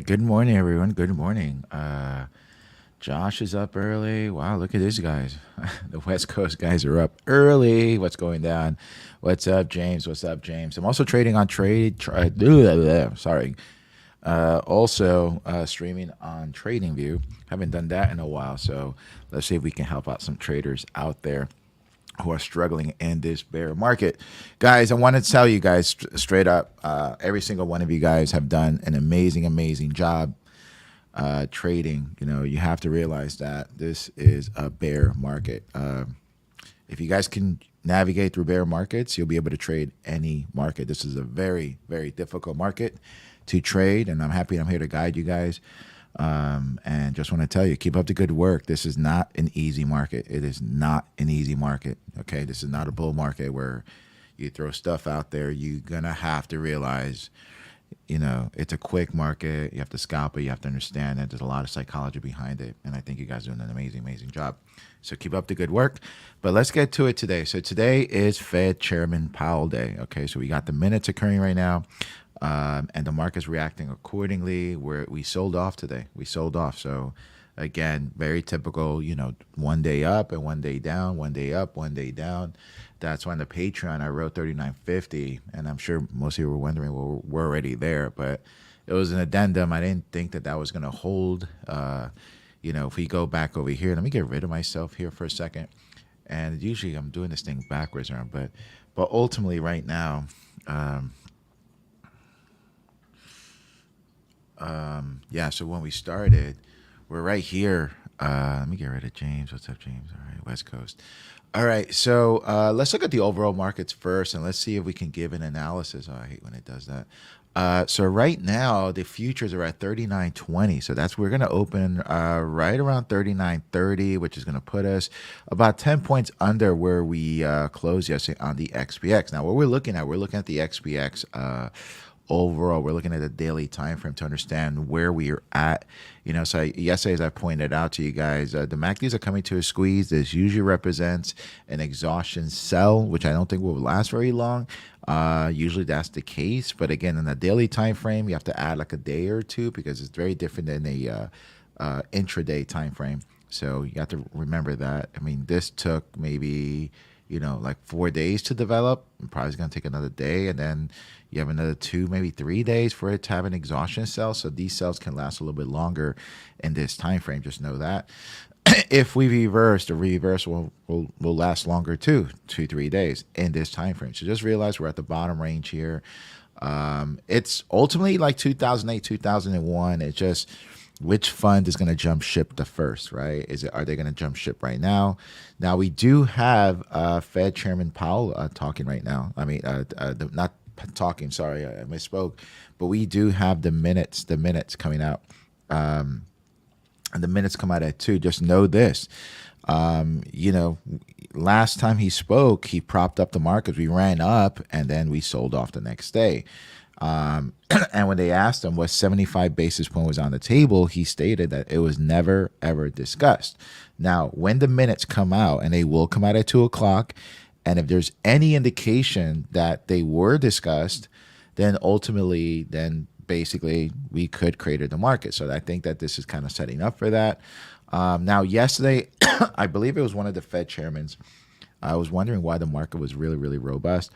right. Good morning, everyone. Good morning. Josh is up early. Wow, look at these guys. The West Coast guys are up early. What's going down? What's up, James? What's up, James? I'm also trading on sorry. Also streaming on TradingView. Haven't done that in a while, so let's see if we can help out some traders out there who are struggling in this bear market. Guys, I want to tell you guys straight up, every single one of you guys have done an amazing, amazing job trading. You know, you have to realize that this is a bear market. If you guys can navigate through bear markets, you'll be able to trade any market. This is a very, very difficult market to trade, and I'm happy I'm here to guide you guys. And just want to tell you, keep up the good work. This is not an easy market. It is not an easy market. Okay, this is not a bull market where you throw stuff out there. You're gonna have to realize, you know, it's a quick market. You have to scalp it. You have to understand that there's a lot of psychology behind it. And I think you guys are doing an amazing, amazing job. So keep up the good work. But let's get to it today. So today is Fed Chairman Powell Day. Okay, so we got the minutes occurring right now. And the market's reacting accordingly. We sold off today. We sold off. So again, very typical, you know, one day up and one day down, one day up, one day down. That's why on the Patreon I wrote 39.50, and I'm sure most of you were wondering, well, we're already there, but it was an addendum. I didn't think that that was going to hold. You know, if we go back over here, let me get rid of myself here for a second. And usually I'm doing this thing backwards around, but ultimately right now, yeah, so when we started, we're right here. Let me get rid of James. What's up, James? All right, West Coast. All right, so let's look at the overall markets first, and let's see if we can give an analysis. Oh, I hate when it does that. So right now, the futures are at 39.20. So we're going to open right around 39.30, which is going to put us about 10 points under where we closed yesterday on the XPX. Now, what we're looking at the XPX overall. We're looking at the daily time frame to understand where we are at. You know, so yesterday, as I pointed out to you guys, the MACDs are coming to a squeeze. This usually represents an exhaustion sell, which I don't think will last very long. Usually that's the case, but again, in the daily time frame, you have to add like a day or two because it's very different than a intraday time frame. So you have to remember that. I mean, this took maybe, you know, like 4 days to develop. Probably going to take another day, and then you have another 2, maybe 3 days for it to have an exhaustion cell. So these cells can last a little bit longer in this time frame. Just know that. If we reverse, the reverse will last longer too, 2-3 days in this time frame. So just realize we're at the bottom range here. It's ultimately like 2008, 2001. It's just which fund is going to jump ship the first, right? Are they going to jump ship right now? Now we do have Fed Chairman Powell talking right now. I mean, not talking. Sorry, I misspoke. But we do have the minutes coming out, and the minutes come out at 2. Just know this. You know, last time he spoke, he propped up the markets. We ran up, and then we sold off the next day. And when they asked him what 75 basis point was on the table, he stated that it was never, ever discussed. Now, when the minutes come out, and they will come out at 2 o'clock, and if there's any indication that they were discussed, then ultimately, basically we could create the market. So I think that this is kind of setting up for that. Now, yesterday, I believe it was one of the Fed chairmans. I was wondering why the market was really, really robust.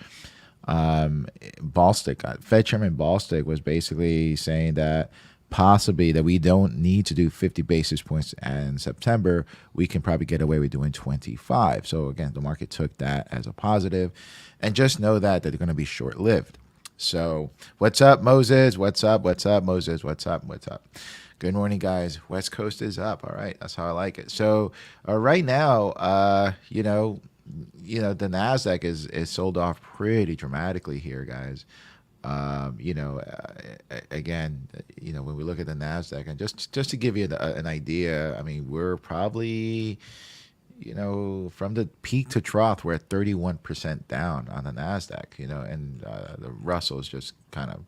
Ballstick, Fed Chairman Ballstick was basically saying that possibly that we don't need to do 50 basis points in September. We can probably get away with doing 25. So again, the market took that as a positive, and just know that they're going to be short-lived. So what's up, Moses? What's up? What's up, Moses? What's up? What's up? Good morning, guys. West Coast is up. All right, that's how I like it. So right now, you know, the Nasdaq is sold off pretty dramatically here, guys. You know, again, you know, when we look at the Nasdaq, and just to give you an idea, I mean, we're probably, you know, from the peak to trough, we're at 31% down on the Nasdaq. You know, and the Russell is just kind of,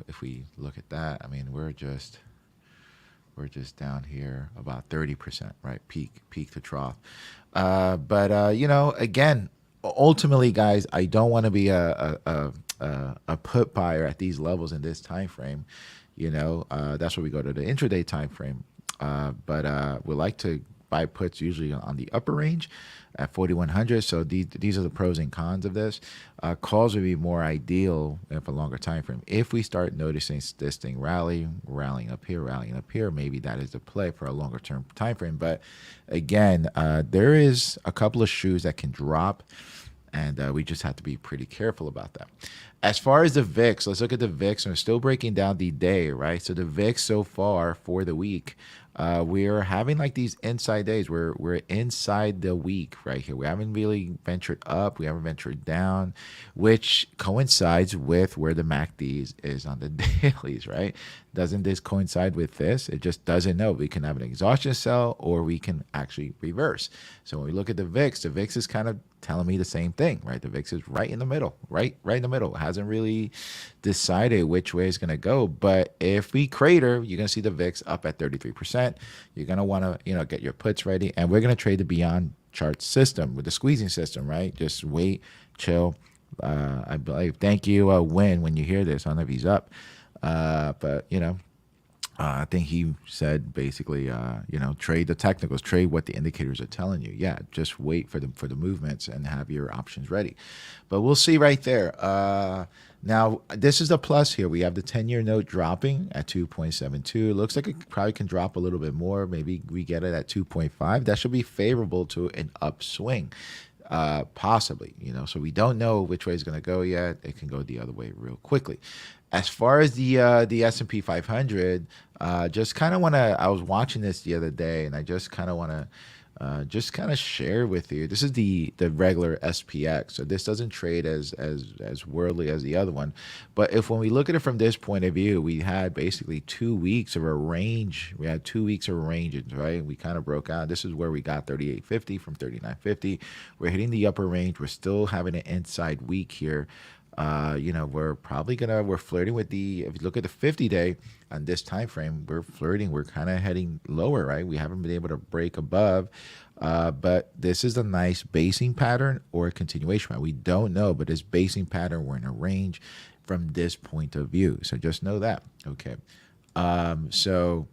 if we look at that, I mean, we're just down here about 30%, right? Peak to trough. But you know, again, ultimately, guys, I don't want to be a put buyer at these levels in this time frame. That's where we go to the intraday time frame. But we like to buy puts usually on the upper range at 4,100. So these are the pros and cons of this. Calls would be more ideal for a longer time frame. If we start noticing this thing rallying up here, maybe that is the play for a longer term time frame. But again, there is a couple of shoes that can drop, and we just have to be pretty careful about that. As far as the VIX, let's look at the VIX, and we're still breaking down the day, right? So the VIX so far for the week, we're having like these inside days. We're inside the week right here. We haven't really ventured up. We haven't ventured down, which coincides with where the MACD is on the dailies, right? Doesn't this coincide with this? It just doesn't know. We can have an exhaustion sell, or we can actually reverse. So when we look at the VIX is kind of telling me the same thing, right? The VIX is right in the middle, right in the middle. It hasn't really decided which way it's going to go. But if we crater, you're going to see the VIX up at 33%. You're going to want to, get your puts ready. And we're going to trade the beyond chart system with the squeezing system, right? Just wait, chill. I believe. Thank you, Win, when you hear this. I don't know if he's up. But I think he said basically, trade the technicals, trade what the indicators are telling you. Yeah, just wait for the movements and have your options ready. But we'll see right there. Now, this is the plus here. We have the 10-year note dropping at 2.72. It looks like it probably can drop a little bit more. Maybe we get it at 2.5. That should be favorable to an upswing. Possibly, so we don't know which way it's going to go yet. It can go the other way real quickly. As far as the S&P 500, just kind of want to, I was watching this the other day, and I just kind of want to just kind of share with you. This is the regular SPX, so this doesn't trade as worldly as the other one. But when we look at it from this point of view, we had basically 2 weeks of a range. We had 2 weeks of ranges, right? We kind of broke out. This is where we got 38.50 from 39.50. We're hitting the upper range. We're still having an inside week here. We're flirting with if you look at the 50-day on this time frame, we're kind of heading lower, right? We haven't been able to break above, but this is a nice basing pattern or a continuation, right? We don't know, but this basing pattern, we're in a range from this point of view. So just know that, okay? So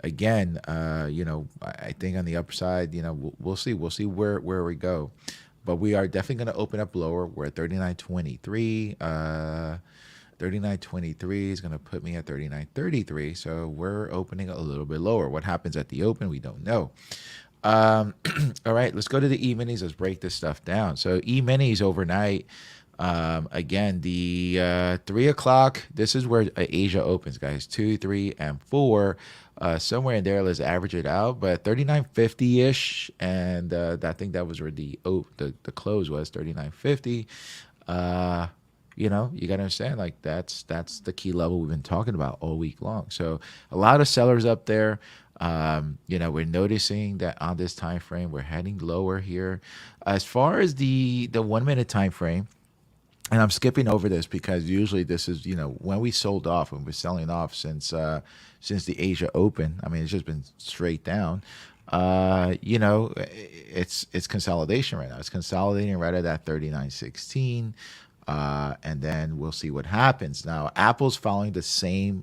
again, I think on the upside, we'll see where we go. But we are definitely going to open up lower. We're at 39.23. 39.23 is going to put me at 39.33. So we're opening a little bit lower. What happens at the open, we don't know. All right, let's go to the EMinis. Let's break this stuff down. So EMinis overnight. Again, the 3 o'clock, this is where Asia opens, guys. 2, 3, and 4. Somewhere in there, let's average it out. But 39.50-ish, and I think that was where the close was, 39.50. You got to understand, like that's the key level we've been talking about all week long. So a lot of sellers up there. We're noticing that on this time frame, we're heading lower here. As far as the 1 minute time frame, and I'm skipping over this because usually this is, when we sold off, when we're selling off since the Asia Open. I mean, it's just been straight down. It's consolidation right now. It's consolidating right at that 39.16. And then we'll see what happens. Now, Apple's following the same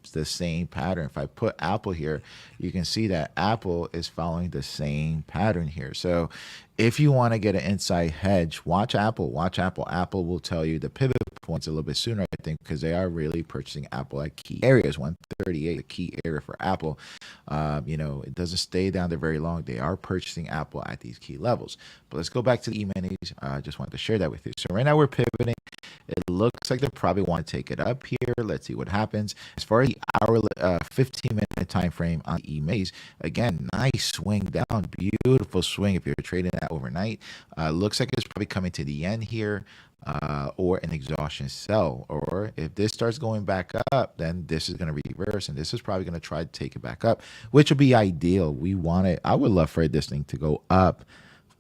pattern. If I put Apple here, you can see that Apple is following the same pattern here. So if you want to get an inside hedge, watch Apple. Apple will tell you the pivot points a little bit sooner, I think, because they are really purchasing Apple at key areas. 138, the key area for Apple. It doesn't stay down there very long. They are purchasing Apple at these key levels. But let's go back to the EMinis. I just wanted to share that with you. So right now we're pivoting. It looks like they probably want to take it up here. Let's see what happens. As far as the hour, 15-minute time frame on the EMinis, again, nice swing down, beautiful swing if you're trading that overnight. Looks like it's probably coming to the end here, or an exhaustion sell. Or if this starts going back up, then this is going to reverse, and this is probably going to try to take it back up, which would be ideal. We want it. I would love for this thing to go up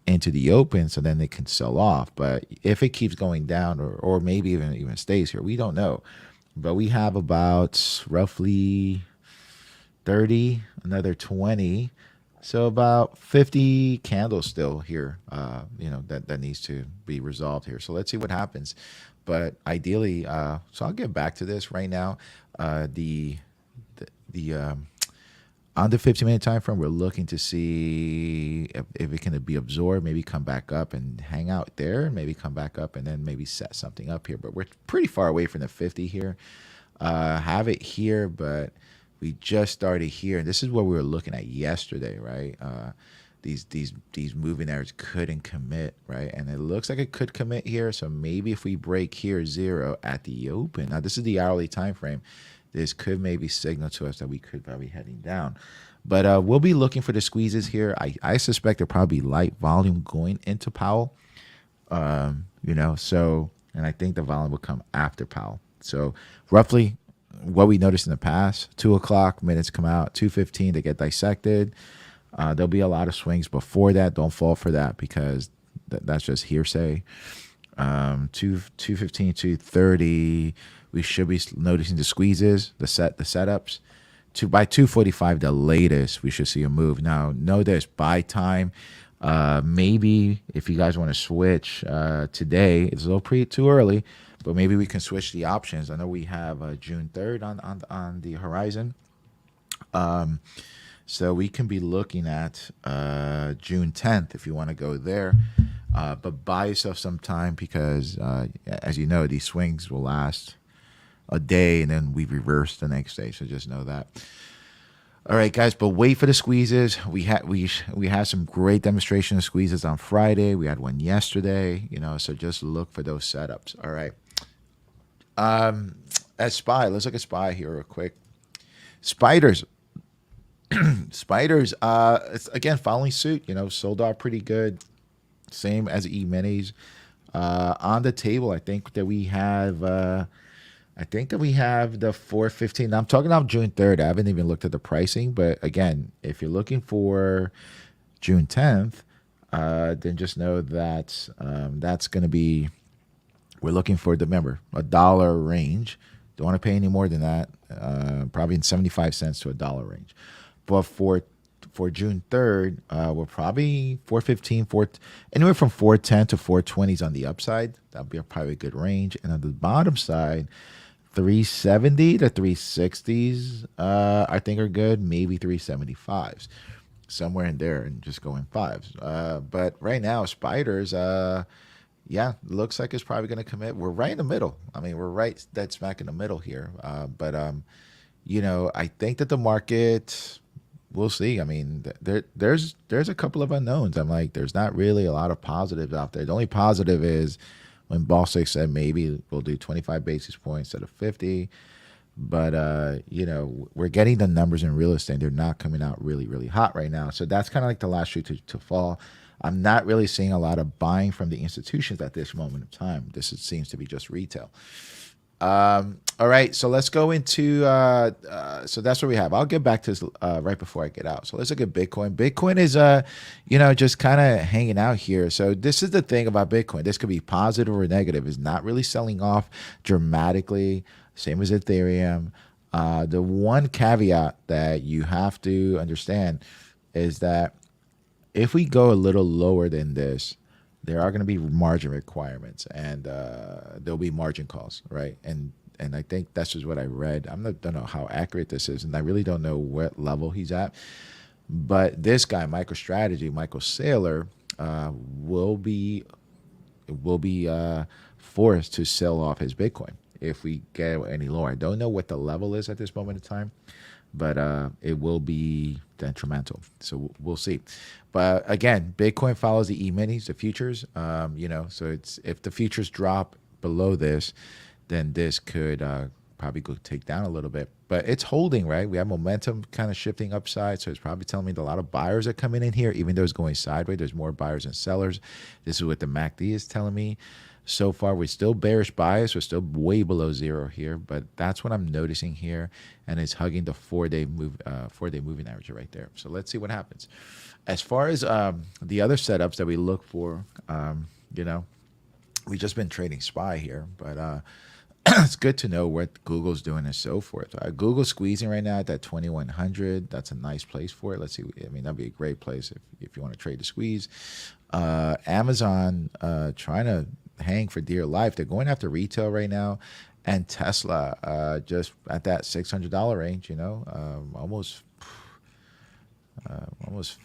into the open so then they can sell off. But if it keeps going down, or maybe even stays here, we don't know. But we have about roughly 30, another 20, so about 50 candles still here, that needs to be resolved here. So let's see what happens. But ideally, so I'll get back to this right now. The the on the 15-minute time frame, we're looking to see if it can be absorbed, maybe come back up and hang out there, maybe come back up and then maybe set something up here. But we're pretty far away from the 50 here. Have it here, but we just started here, and this is what we were looking at yesterday, right? These moving areas couldn't commit, right? And it looks like it could commit here. So maybe if we break here 0 at the open, now this is the hourly time frame, this could maybe signal to us that we could probably be heading down. But we'll be looking for the squeezes here. I suspect there'll probably be light volume going into Powell. So, and I think the volume will come after Powell. So roughly what we noticed in the past, 2 o'clock minutes come out, 2:15 they get dissected. There'll be a lot of swings before that. Don't fall for that because that's just hearsay. 2:15, 2:30, we should be noticing the squeezes, the setups. By 2:45, the latest, we should see a move. Now, know this, buy time. Maybe if you guys want to switch today, it's a little too early, but maybe we can switch the options. I know we have June 3rd on the horizon. So we can be looking at June 10th if you want to go there. But buy yourself some time because, as you know, these swings will last a day and then we reverse the next day. So just know that. All right, guys, but wait for the squeezes. We had some great demonstration of squeezes on Friday. We had one yesterday, so just look for those setups. All right. At SPY, let's look at SPY here real quick. Spiders. Spiders, it's again following suit, sold out pretty good. Same as EMinis. On the table, I think that we have the 415. I'm talking about June 3rd. I haven't even looked at the pricing, but again, if you're looking for June 10th, then just know that that's going to be, we're looking for, remember, $1 range. Don't want to pay any more than that. Probably in 75 cents to $1 range. But for June 3rd, we're probably 415, anywhere from 410 to 420s on the upside. That'll be probably a good range. And on the bottom side, 370 to 360s, I think are good. Maybe 375s, somewhere in there, and just going fives. But right now, spiders, looks like it's probably going to commit. We're right in the middle. I mean, we're right dead smack in the middle here. But I think that the market, we'll see. I mean, there's a couple of unknowns. I'm like, there's not really a lot of positives out there. The only positive is when Bostic said maybe we'll do 25 basis points instead of 50. But, we're getting the numbers in real estate. They're not coming out really, really hot right now. So that's kind of like the last shoe to fall. I'm not really seeing a lot of buying from the institutions at this moment of time. Seems to be just retail. All right, so let's go into, so that's what we have. I'll get back to this right before I get out. So let's look at Bitcoin. Bitcoin is, just kind of hanging out here. So this is the thing about Bitcoin. This could be positive or negative. It's not really selling off dramatically, same as Ethereum. The one caveat that you have to understand is that if we go a little lower than this, there are going to be margin requirements, and there'll be margin calls, right? And I think that's just what I read. Don't know how accurate this is, and I really don't know what level he's at. But this guy, Michael Saylor, will be forced to sell off his Bitcoin if we get any lower. I don't know what the level is at this moment in time, but it will be detrimental. So we'll see. But again, Bitcoin follows the EMinis, the futures. So it's, if the futures drop below this, then this could probably go take down a little bit. But it's holding, right? We have momentum kind of shifting upside. So it's probably telling me that a lot of buyers are coming in here, even though it's going sideways. There's more buyers than sellers. This is what the MACD is telling me. So far, we're still bearish bias. We're still way below zero here, but that's what I'm noticing here, and it's hugging the four-day moving average right there. So let's see what happens. As far as the other setups that we look for, we've just been trading SPY here, but it's good to know what Google's doing and so forth. Google's squeezing right now at that 2100. That's a nice place for it. Let's see. I mean, that'd be a great place if you want to trade the squeeze. Amazon trying to hang for dear life. They're going after retail right now, And Tesla, just at that $600 range, almost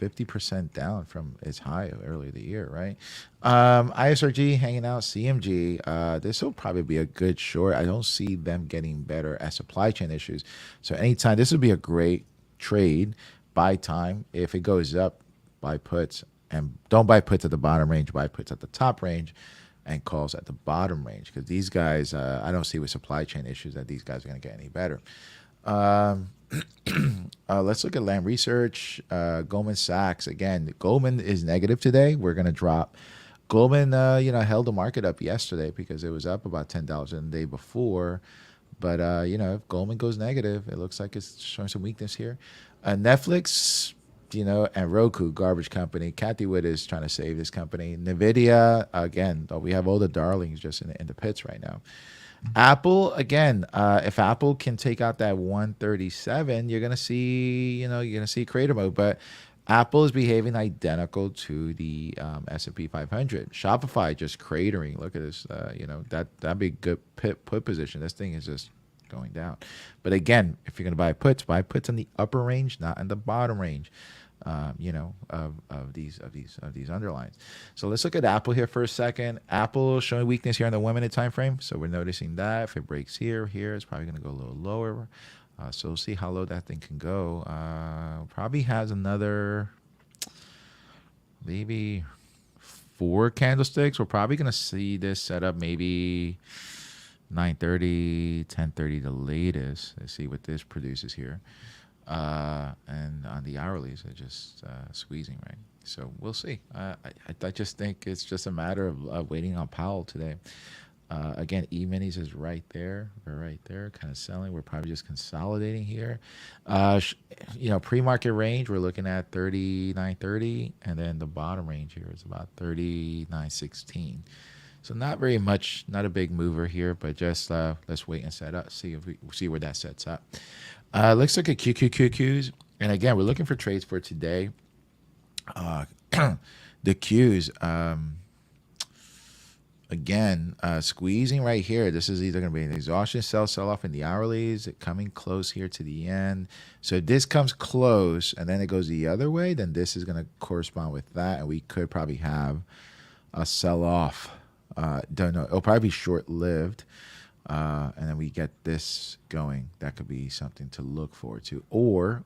50% down from its high earlier the year, right? ISRG hanging out, CMG. This will probably be a good short. I don't see them getting better at supply chain issues. So anytime, this would be a great trade. Buy time. If it goes up, buy puts. And don't buy puts at the bottom range, buy puts at the top range and calls at the bottom range. Because these guys, I don't see with supply chain issues that these guys are going to get any better. Let's look at Lam Research. Goldman Sachs again. Goldman is negative today. We're gonna drop. Goldman, held the market up yesterday because it was up about $10 in the day before. But if Goldman goes negative, it looks like it's showing some weakness here. Netflix, and Roku, garbage company. Kathy Wood is trying to save this company. Nvidia, again, we have all the darlings just in the pits right now. Apple, again, if Apple can take out that 137, you're gonna see, creator mode. But Apple is behaving identical to the S&P 500. Shopify just cratering. Look at this. That'd be a good put position. This thing is just going down. But again, if you're gonna buy puts in the upper range, not in the bottom range. Of these underlines. So let's look at Apple here for a second. Apple showing weakness here on the 1 minute time frame. So we're noticing that if it breaks here, it's probably going to go a little lower. So we'll see how low that thing can go. Probably has another maybe 4 candlesticks. We're probably going to see this set up maybe 9:30, 10:30 the latest. Let's see what this produces here. And on the hourlies, they're just squeezing, right? So we'll see. I just think it's just a matter of waiting on Powell today. Again, EMinis is right there. We're right there, kind of selling. We're probably just consolidating here. Pre-market range, we're looking at 39.30, and then the bottom range here is about 39.16. So not very much, not a big mover here, but just let's wait and set up, see where that sets up. Let's look at QQQQs. And again, we're looking for trades for today. The Qs, again, squeezing right here. This is either going to be an exhaustion sell-off in the hourlies, coming close here to the end. So if this comes close and then it goes the other way, then this is going to correspond with that. And we could probably have a sell-off. Don't know. It'll probably be short-lived. And then we get this going. That could be something to look forward to. Or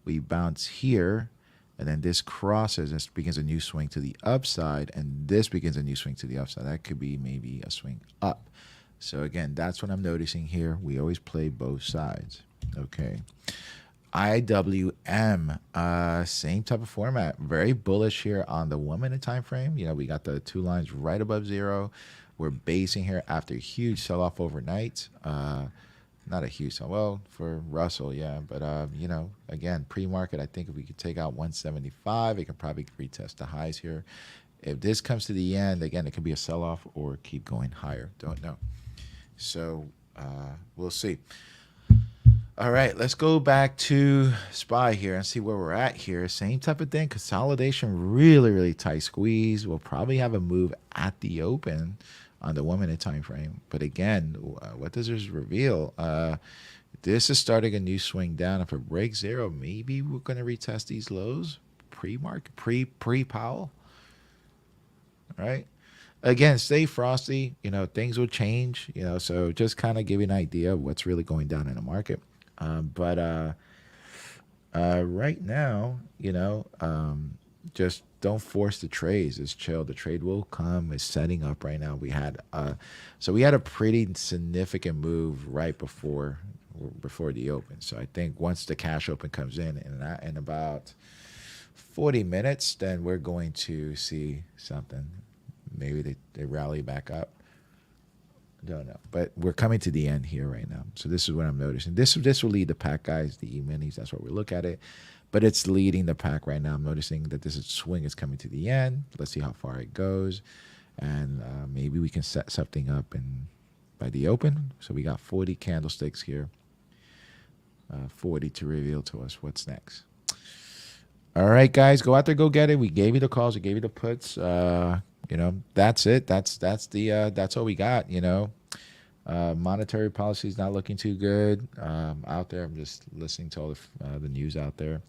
we bounce here, and then this crosses and begins a new swing to the upside, and this begins a new swing to the upside. That could be maybe a swing up. So again, that's what I'm noticing here. We always play both sides. Okay. IWM, same type of format. Very bullish here on the 1 minute time frame. We got the 2 lines right above zero. We're basing here after a huge sell-off overnight. Not a huge sell. Well, for Russell, yeah. But, again, pre-market, I think if we could take out 175, it can probably retest the highs here. If this comes to the end, again, it could be a sell-off or keep going higher. Don't know. So we'll see. All right, let's go back to SPY here and see where we're at here. Same type of thing. Consolidation, really, really tight squeeze. We'll probably have a move at the open on the 1 minute time frame. But again, what does this reveal? This is starting a new swing down. If it breaks zero, maybe we're going to retest these lows pre-market, pre-Powell. All right. Again, stay frosty. Things will change. So just kind of give you an idea of what's really going down in the market. But right now, just don't force the trades. Just chill. The trade will come. It's setting up right now. We had a pretty significant move right before the open. So I think once the cash open comes in about 40 minutes, then we're going to see something. Maybe they rally back up. Don't know, but we're coming to the end here right now. So this is what I'm noticing. This will lead the pack, guys. The EMinis. That's what we look at it. But it's leading the pack right now. I'm noticing that this swing is coming to the end. Let's see how far it goes, and maybe we can set something up by the open. So we got 40 candlesticks here. 40 to reveal to us what's next. All right, guys, go out there, go get it. We gave you the calls, we gave you the puts. That's it. That's all we got. Monetary policy is not looking too good out there. I'm just listening to all the news out there.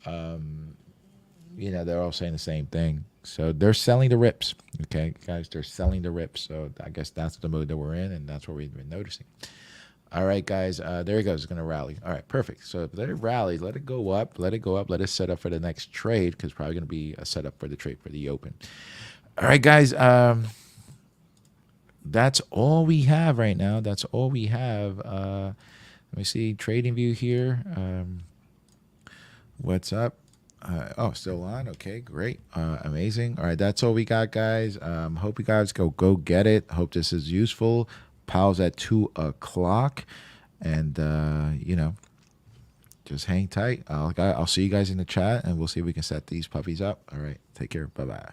You know, they're all saying the same thing. So they're selling the rips. Okay, guys, they're selling the rips. So I guess that's the mode that we're in, and that's what we've been noticing. All right, guys, there it goes. It's going to rally. All right, perfect. So let it rally. Let it go up. Let it go up. Let it set up for the next trade because probably going to be a setup for the trade for the open. All right, guys. That's all we have right now. That's all we have. Let me see. Trading view here. What's up? Oh, still on. Okay, great. Amazing. All right, that's all we got, guys. Hope you guys go get it. Hope this is useful. Powell's at 2 o'clock, and you know, just hang tight. I'll see you guys in the chat, and we'll see if we can set these puppies up. All right, take care. Bye bye.